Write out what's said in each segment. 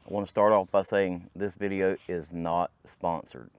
I want to start off by saying this video is not sponsored.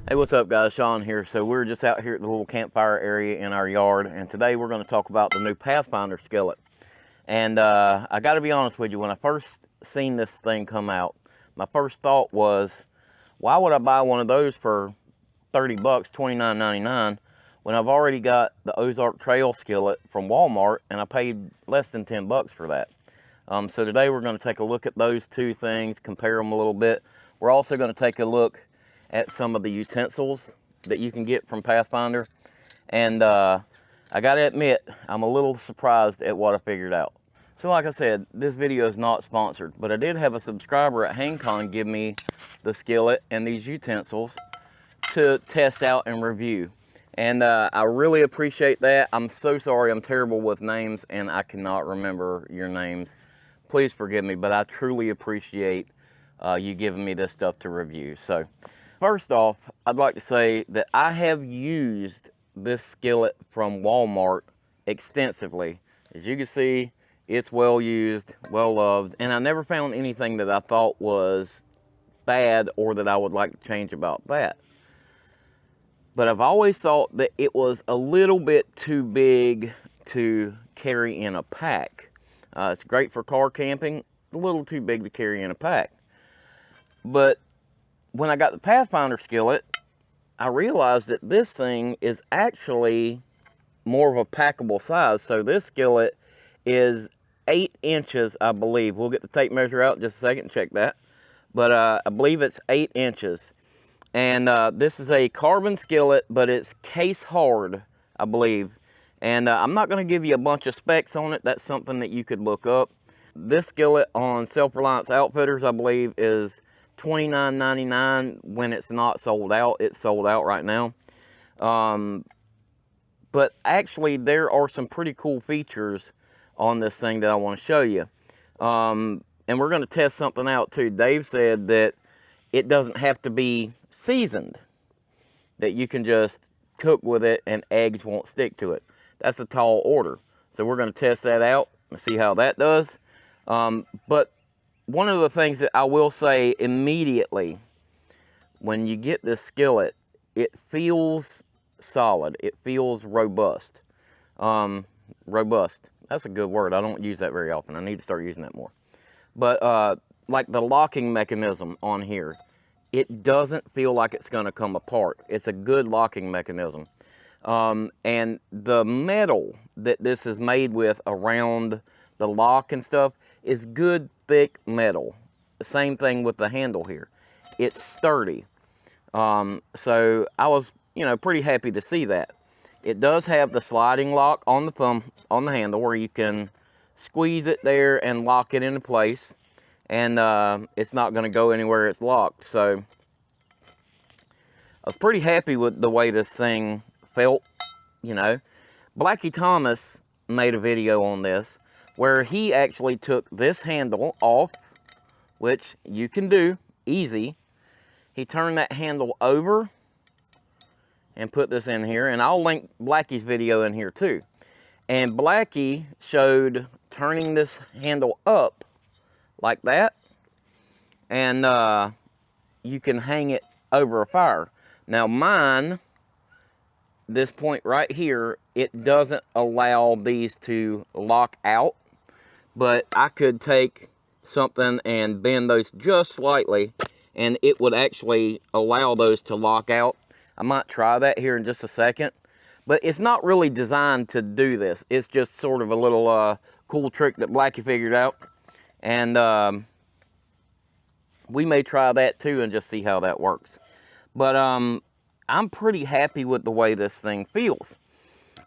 Hey, what's up guys, Sean here. So we're just out here at the little campfire area in our yard, and today we're going to talk about the new Pathfinder Skillet. And I got to be honest with you, when I first seen this thing come out, my first thought was, why would I buy one of those for 30 bucks, $29.99, when I've already got the Ozark Trail Skillet from Walmart and I paid less than 10 bucks for that. So today we're going to take a look at those two things, compare them a little bit. We're also going to take a look at some of the utensils that you can get from Pathfinder. And I gotta admit, I'm a little surprised at what I figured out. So like I said, this video is not sponsored, but I did have a subscriber at HangCon give me the skillet and these utensils to test out and review. And I really appreciate that. I'm so sorry, I'm terrible with names and I cannot remember your names. Please forgive me, but I truly appreciate you giving me this stuff to review. So first off, I'd like to say that I have used this skillet from Walmart extensively. As you can see, it's well used, well loved, and I never found anything that I thought was bad or that I would like to change about that. But I've always thought that it was a little bit too big to carry in a pack. It's great for car camping, a little too big to carry in a pack. But when I got the Pathfinder Skillet, I realized that this thing is actually more of a packable size. So this skillet is 8 inches, I believe. We'll get the tape measure out in just a second and check that. But I believe it's 8 inches. And this is a carbon skillet, but it's case hard, I believe. And I'm not going to give you a bunch of specs on it. That's something that you could look up. This skillet on Reliance Outfitters, I believe, is $29.99 when it's not sold out. It's sold out right now. But actually, there are some pretty cool features on this thing that I want to show you. And we're going to test something out too. Dave said that it doesn't have to be seasoned, that you can just cook with it and eggs won't stick to it. That's a tall order. So we're going to test that out and see how that does. But one of the things that I will say immediately, when you get this skillet, it feels solid. It feels robust. Robust. That's a good word. I don't use that very often. I need to start using that more. But like the locking mechanism on here, it doesn't feel like it's going to come apart. It's a good locking mechanism. And the metal that this is made with around the lock and stuff is good, thick metal. The same thing with the handle here. It's sturdy. So I was, pretty happy to see that. It does have the sliding lock on the thumb, on the handle, where you can squeeze it there and lock it into place. And it's not going to go anywhere it's locked. So I was pretty happy with the way this thing felt, Blackie Thomas made a video on this where he actually took this handle off, which you can do easy. He turned that handle over and put this in here, and I'll link Blackie's video in here too. And Blackie showed turning this handle up like that, and you can hang it over a fire. Now mine, this point right here, it doesn't allow these to lock out, but I could take something and bend those just slightly and it would actually allow those to lock out. I might try that here in just a second, But it's not really designed to do this. It's just sort of a little cool trick that Blackie figured out. And we may try that too and just see how that works. But I'm pretty happy with the way this thing feels.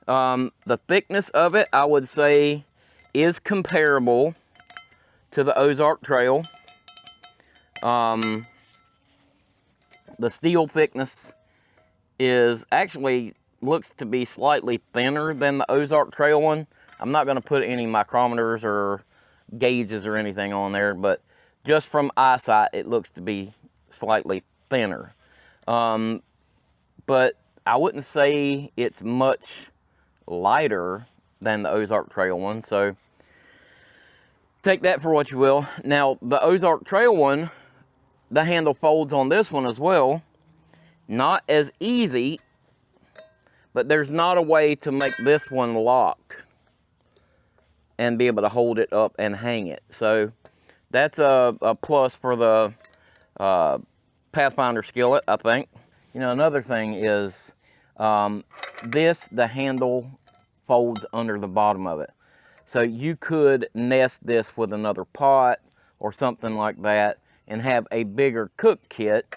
The thickness of it, I would say, is comparable to the Ozark Trail. The steel thickness is actually looks to be slightly thinner than the Ozark Trail one. I'm not going to put any micrometers or gauges or anything on there, but just from eyesight, it looks to be slightly thinner. But I wouldn't say it's much lighter than the Ozark Trail one, so take that for what you will. Now, the Ozark Trail one, the handle folds on this one as well. Not as easy, but there's not a way to make this one lock and be able to hold it up and hang it. So that's a plus for the Pathfinder Skillet, I think. You know, another thing is the handle folds under the bottom of it. So you could nest this with another pot or something like that and have a bigger cook kit,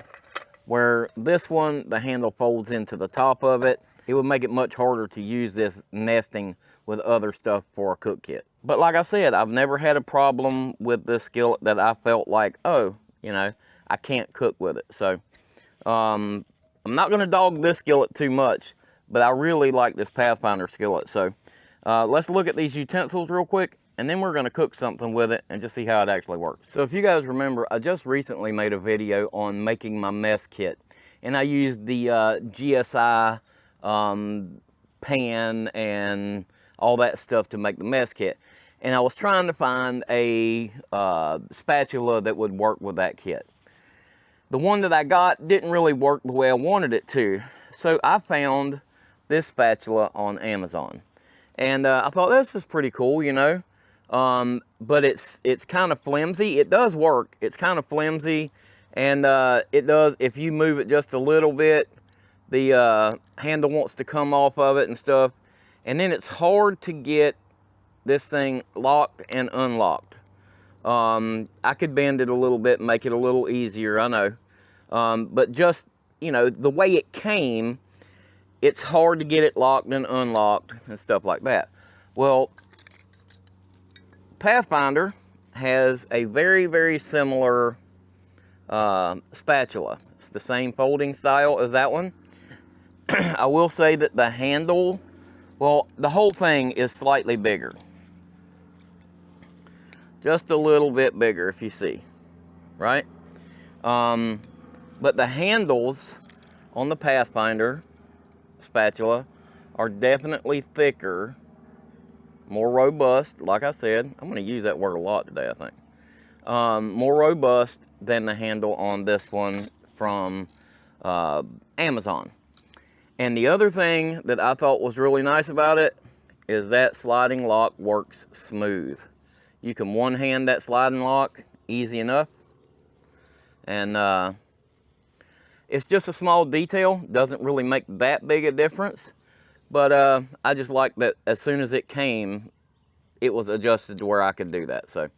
where this one, the handle folds into the top of it. It would make it much harder to use this nesting with other stuff for a cook kit. But like I said, I've never had a problem with this skillet that I felt like, oh, you know, I can't cook with it. So I'm not going to dog this skillet too much, but I really like this Pathfinder skillet. So let's look at these utensils real quick, and then we're going to cook something with it and just see how it actually works. So if you guys remember, I just recently made a video on making my mess kit, and I used the GSI pan and all that stuff to make the mess kit. And I was trying to find a spatula that would work with that kit. The one that I got didn't really work the way I wanted it to. So I found this spatula on Amazon. And I thought, this is pretty cool, you know. But it's kind of flimsy. It does work. It's kind of flimsy. And it does, if you move it just a little bit, the handle wants to come off of it and stuff. And then it's hard to get this thing locked and unlocked. I could bend it a little bit and make it a little easier, I know. But just, you know, the way it came, it's hard to get it locked and unlocked and stuff like that. Well, Pathfinder has a very, very similar spatula. It's the same folding style as that one. I will say that the handle, well, the whole thing is slightly bigger. Just a little bit bigger, if you see, right? But the handles on the Pathfinder spatula are definitely thicker, more robust. Like I said, I'm going to use that word a lot today, I think. More robust than the handle on this one from Amazon. And the other thing that I thought was really nice about it is that sliding lock works smooth. You can one-hand that sliding lock easy enough. And it's just a small detail. Doesn't really make that big a difference. But I just like that as soon as it came, it was adjusted to where I could do that. So,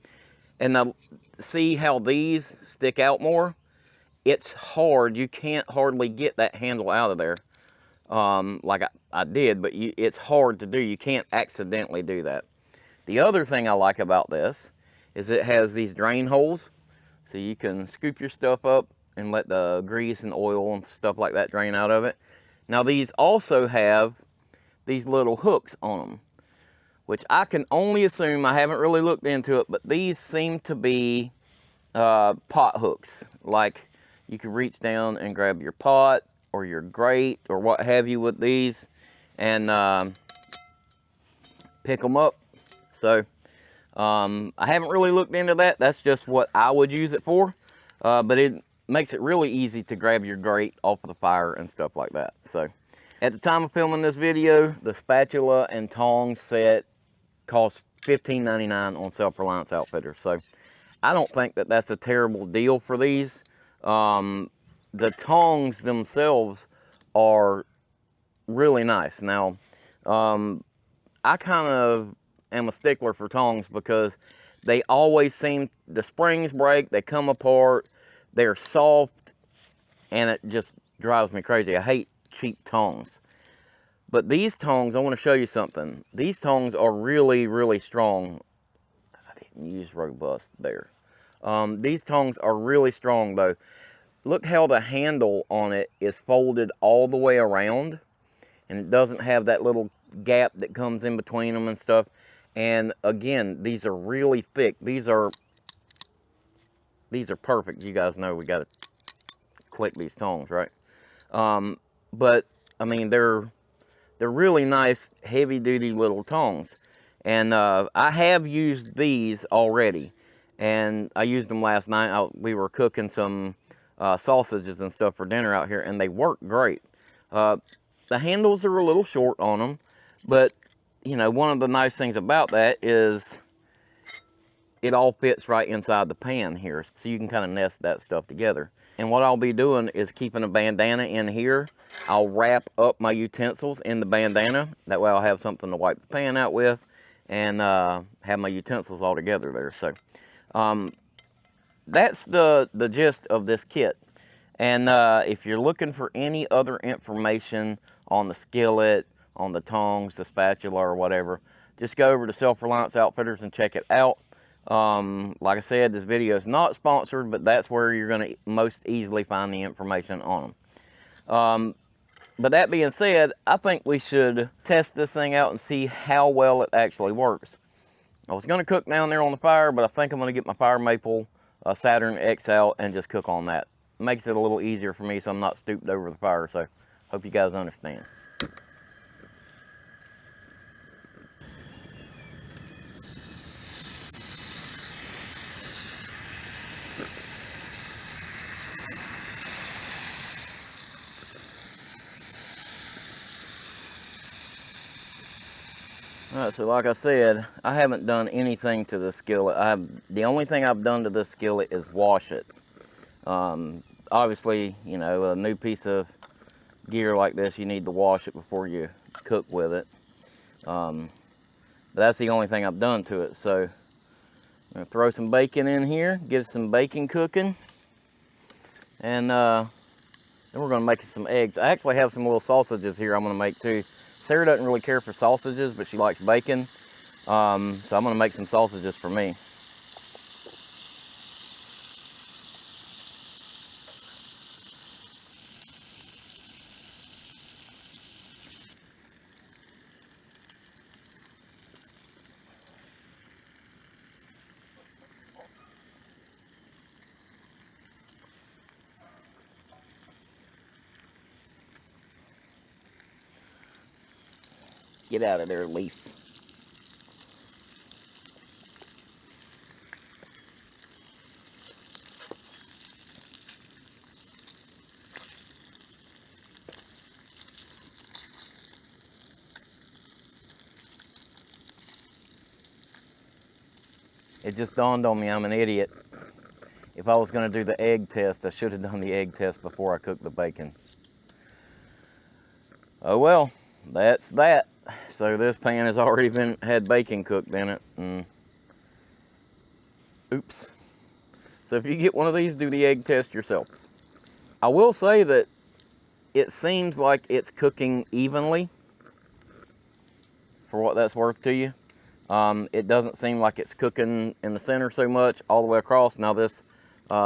and now see how these stick out more? It's hard. You can't hardly get that handle out of there. Like I did, but it's hard to do. You can't accidentally do that. The other thing I like about this is it has these drain holes, so you can scoop your stuff up and let the grease and oil and stuff like that drain out of it. Now these also have these little hooks on them, which I can only assume, I haven't really looked into it, but these seem to be pot hooks. Like you can reach down and grab your pot or your grate or what have you with these and pick them up. So I haven't really looked into that. That's just what I would use it for. But it makes it really easy to grab your grate off of the fire and stuff like that. So at the time of filming this video, the spatula and tongs set cost $15.99 on Self-Reliance Outfitters. So I don't think that that's a terrible deal for these. The tongs themselves are really nice. Now, I kind of am a stickler for tongs because they always seem, the springs break, they come apart, they're soft, and it just drives me crazy. I hate cheap tongs. But these tongs, I want to show you something. These tongs are really, really strong. I didn't use robust there. These tongs are really strong though. Look how the handle on it is folded all the way around, and it doesn't have that little gap that comes in between them and stuff. And again, these are really thick. These are perfect. You guys know we got to click these tongs, right? But I mean, they're really nice, heavy-duty little tongs. And I have used these already, and I used them last night. We were cooking some sausages and stuff for dinner out here, and they work great. The handles are a little short on them, but you know, one of the nice things about that is it all fits right inside the pan here, so you can kind of nest that stuff together. And what I'll be doing is keeping a bandana in here. I'll wrap up my utensils in the bandana. That way I'll have something to wipe the pan out with, and have my utensils all together there. So that's the gist of this kit. And if you're looking for any other information on the skillet, on the tongs, the spatula, or whatever, just go over to Self-Reliance Outfitters and check it out. Like I said, this video is not sponsored, but that's where you're going to most easily find the information on them. But that being said, I think we should test this thing out and see how well it actually works. I was going to cook down there on the fire, but I think I'm going to get my fire maple Saturn X out and just cook on that. It makes it a little easier for me so I'm not stooped over the fire, so hope you guys understand. Alright, so like I said, I haven't done anything to the skillet. The only thing I've done to this skillet is wash it. Obviously, you know, a new piece of gear like this, you need to wash it before you cook with it. But that's the only thing I've done to it. So I'm going to throw some bacon in here, get some bacon cooking, and then we're going to make some eggs. I actually have some little sausages here I'm going to make too. Sarah doesn't really care for sausages, but she likes bacon. So I'm going to make some sausages for me. Get out of there, leaf. It just dawned on me I'm an idiot. If I was going to do the egg test, I should have done the egg test before I cooked the bacon. Oh well, that's that. So this pan has already had bacon cooked in it. And oops. So if you get one of these, do the egg test yourself. I will say that it seems like it's cooking evenly, for what that's worth to you. It doesn't seem like it's cooking in the center so much all the way across. Now this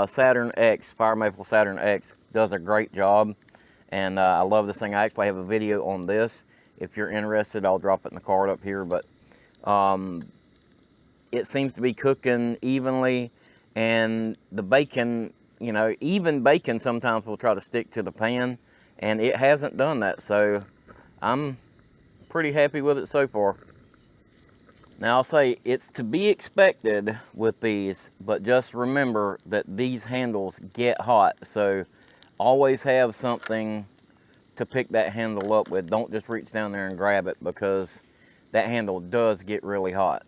Saturn X, Fire Maple Saturn X, does a great job. And I love this thing. I actually have a video on this. If you're interested, I'll drop it in the card up here. But it seems to be cooking evenly. And the bacon, you know, even bacon sometimes will try to stick to the pan. And it hasn't done that. So I'm pretty happy with it so far. Now I'll say it's to be expected with these. But just remember that these handles get hot. So always have something to pick that handle up with. Don't just reach down there and grab it, because that handle does get really hot.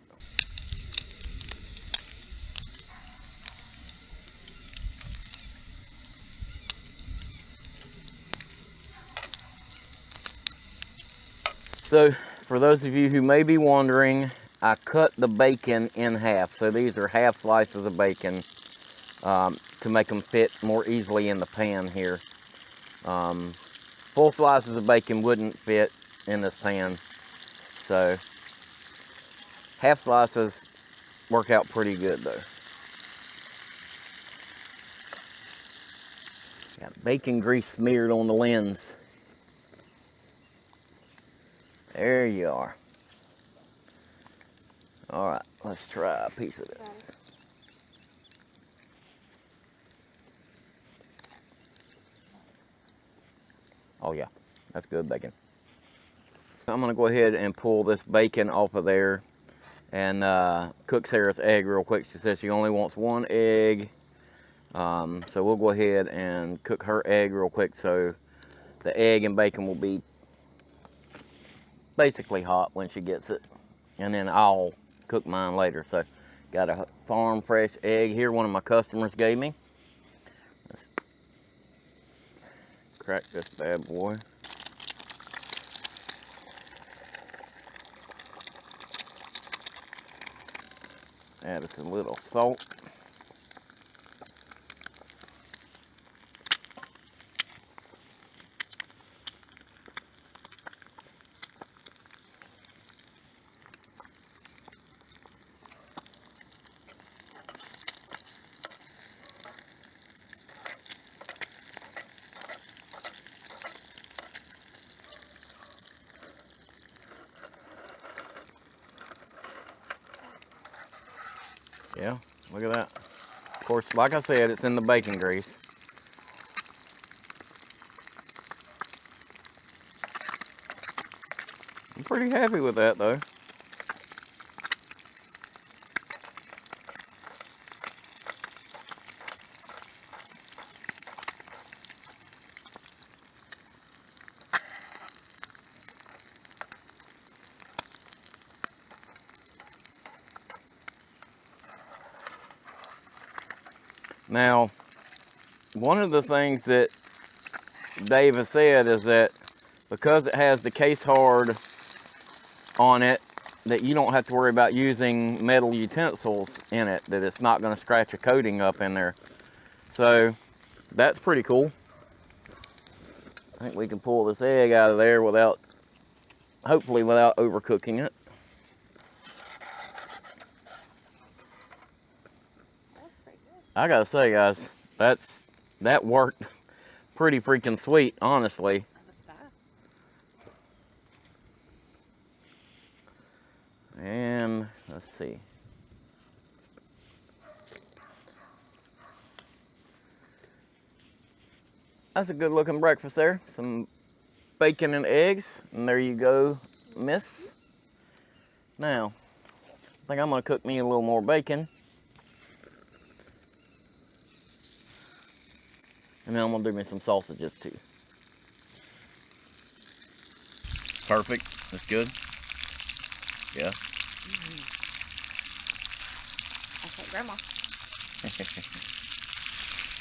So for those of you who may be wondering, I cut the bacon in half. So these are half slices of bacon to make them fit more easily in the pan here. Full slices of bacon wouldn't fit in this pan. So half slices work out pretty good though. Got bacon grease smeared on the lens. There you are. All right, let's try a piece of this. Oh yeah, that's good bacon. I'm gonna go ahead and pull this bacon off of there and cook Sarah's egg real quick. She said she only wants one egg. So we'll go ahead and cook her egg real quick so the egg and bacon will be basically hot when she gets it. And then I'll cook mine later. So got a farm fresh egg here, one of my customers gave me. Let's crack this bad boy. Add us a little salt. Yeah, look at that. Of course, like I said, it's in the bacon grease. I'm pretty happy with that though. Now, one of the things that Dave has said is that because it has the case hard on it, that you don't have to worry about using metal utensils in it, that it's not going to scratch a coating up in there. So that's pretty cool. I think we can pull this egg out of there without, hopefully without overcooking it. I gotta say, guys, that worked pretty freaking sweet, honestly. And let's see. That's a good looking breakfast there. Some bacon and eggs, and there you go, miss. Now, I think I'm gonna cook me a little more bacon. And then I'm gonna do me some sausages too. Perfect, that's good. Yeah. That's like Grandma.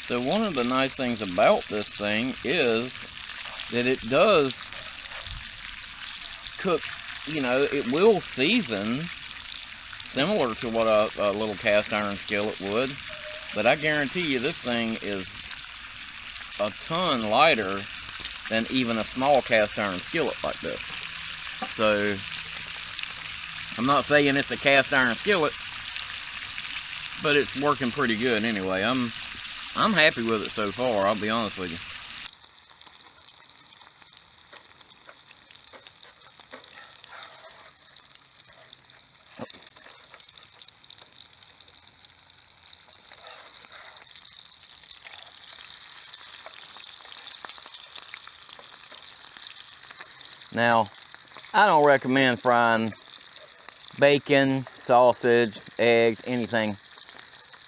So one of the nice things about this thing is that it does cook, you know, it will season similar to what a little cast iron skillet would, but I guarantee you this thing is a ton lighter than even a small cast iron skillet like this. So I'm not saying it's a cast iron skillet, but it's working pretty good anyway. I'm happy with it so far, I'll be honest with you. Now, I don't recommend frying bacon, sausage, eggs, anything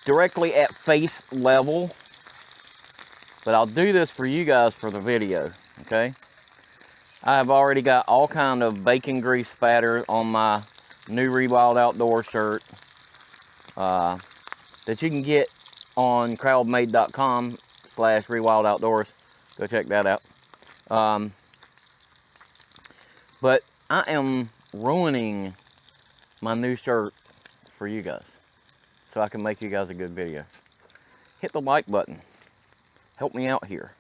directly at face level, but I'll do this for you guys for the video, okay? I have already got all kind of bacon grease spatter on my new Rewild Outdoor shirt that you can get on crowdmade.com/rewildoutdoors. Go check that out. But I am ruining my new shirt for you guys so I can make you guys a good video. Hit the like button. Help me out here.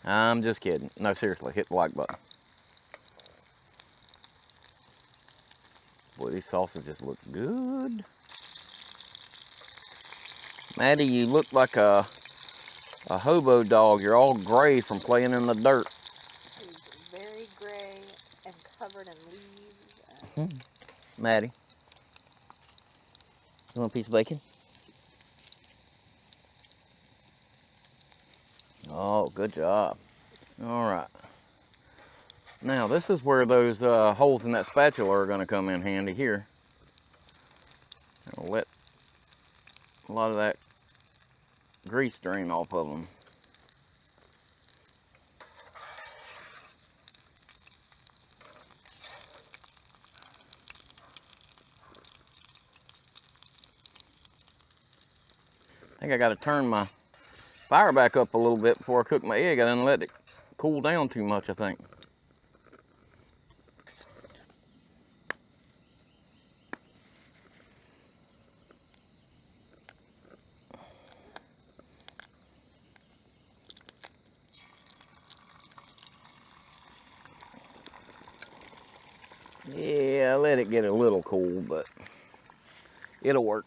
I'm just kidding. No, seriously, hit the like button. Boy, these sausages look good. Maddie, you look like a hobo dog. You're all gray from playing in the dirt. He's very gray and covered in leaves. Maddie, you want a piece of bacon? Oh, good job. All right. Now, this is where those holes in that spatula are going to come in handy here. I'll let a lot of that grease drain off of them. I think I got to turn my fire back up a little bit before I cook my egg. I didn't let it cool down too much, I think. Yeah, I let it get a little cool, but it'll work.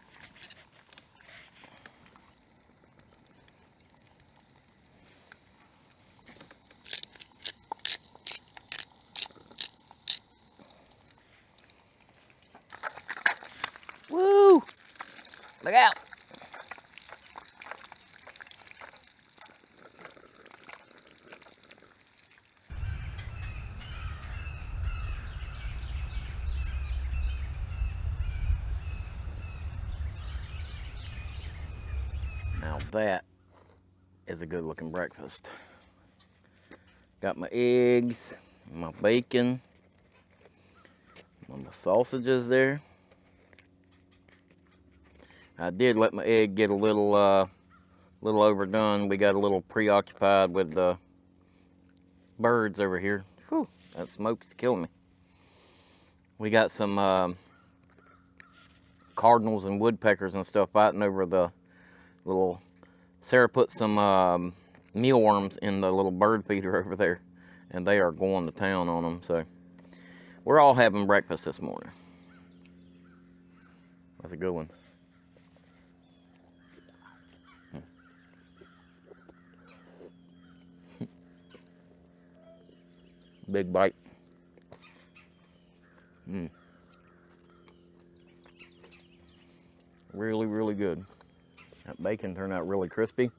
Woo! Look out! Now that is a good looking breakfast. Got my eggs, my bacon, my sausages there. I did let my egg get a little overdone. We got a little preoccupied with the birds over here. Whew, that smoke's killing me. We got some cardinals and woodpeckers and stuff fighting over the little. Sarah put some mealworms in the little bird feeder over there, and they are going to town on them. So we're all having breakfast this morning. That's a good one. Big bite. Really, really good. That bacon turned out really crispy.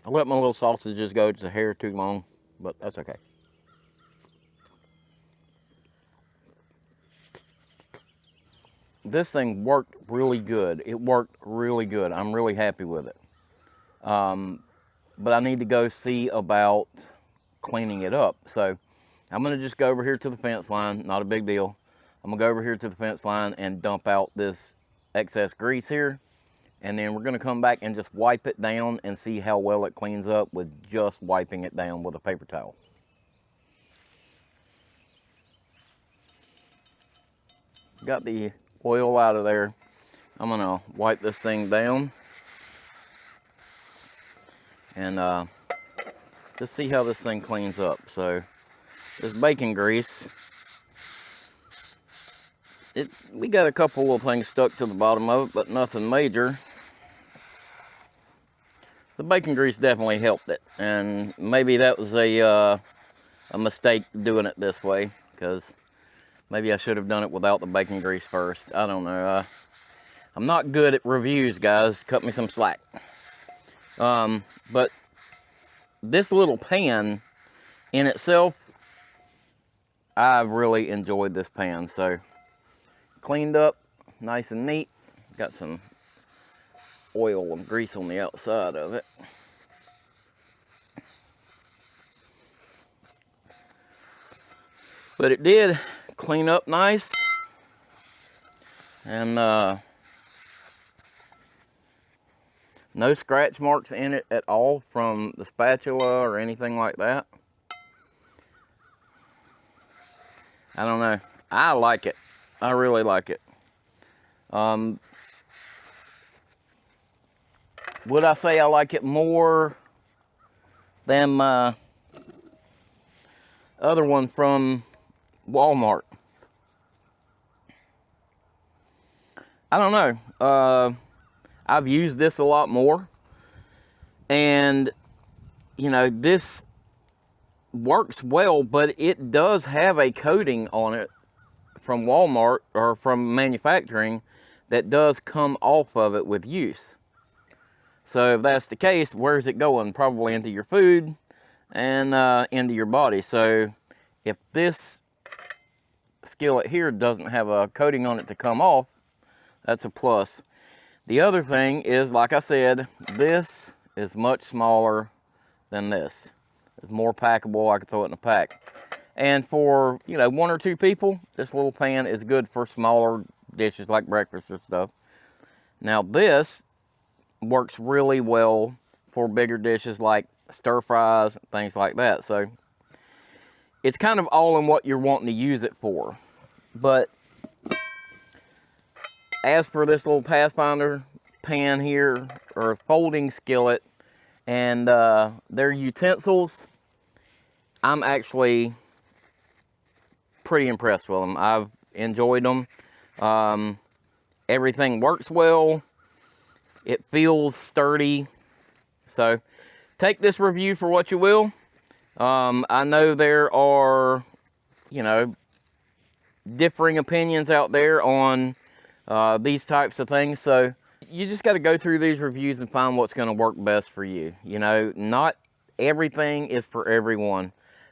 I let my little sausages go just a hair too long, but that's okay. This thing worked really good. It worked really good. I'm really happy with it. But I need to go see about cleaning it up. So I'm gonna just go over here to the fence line, not a big deal. I'm gonna go over here to the fence line and dump out this excess grease here. And then we're gonna come back and just wipe it down and see how well it cleans up with just wiping it down with a paper towel. Got the oil out of there. I'm gonna wipe this thing down and just see how this thing cleans up. So this bacon grease, we got a couple of things stuck to the bottom of it, but nothing major. The bacon grease definitely helped it, and maybe that was a mistake doing it this way, because maybe I should have done it without the bacon grease first. I don't know. I'm not good at reviews, guys. Cut me some slack. But this little pan in itself, I really enjoyed this pan. So cleaned up, nice and neat. Got some oil and grease on the outside of it. But it did clean up nice. And No scratch marks in it at all from the spatula or anything like that. I don't know. I like it. I really like it. Would I say I like it more than my other one from Walmart? I don't know. I've used this a lot more, and you know, this works well, but it does have a coating on it from Walmart or from manufacturing that does come off of it with use. So if that's the case, where's it going? Probably into your food and into your body. So if this skillet here doesn't have a coating on it to come off, that's a plus. The other thing is, like I said, this is much smaller than this. It's more packable. I could throw it in a pack. And for, you know, 1 or 2 people, this little pan is good for smaller dishes like breakfast or stuff. Now this works really well for bigger dishes like stir fries, things like that. So it's kind of all in what you're wanting to use it for. But as for this little Pathfinder pan here, or folding skillet, and their utensils, I'm actually pretty impressed with them. I've enjoyed them. Everything works well. It feels sturdy. So take this review for what you will. I know there are, you know, differing opinions out there on these types of things. So you just got to go through these reviews and find what's going to work best for you. You know, not everything is for everyone,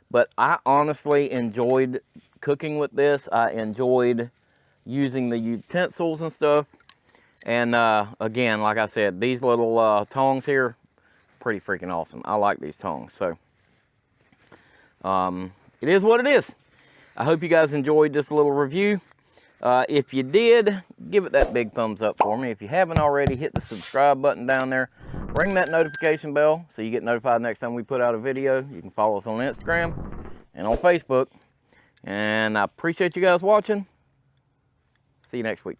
but I honestly enjoyed cooking with this. I enjoyed using the utensils and stuff. And again, like I said, these little tongs here, pretty freaking awesome. I like these tongs. So it is what it is. I hope you guys enjoyed this little review. If you did, give it that big thumbs up for me. If you haven't already, hit the subscribe button down there. Ring that notification bell so you get notified next time we put out a video. You can follow us on Instagram and on Facebook. And I appreciate you guys watching. See you next week.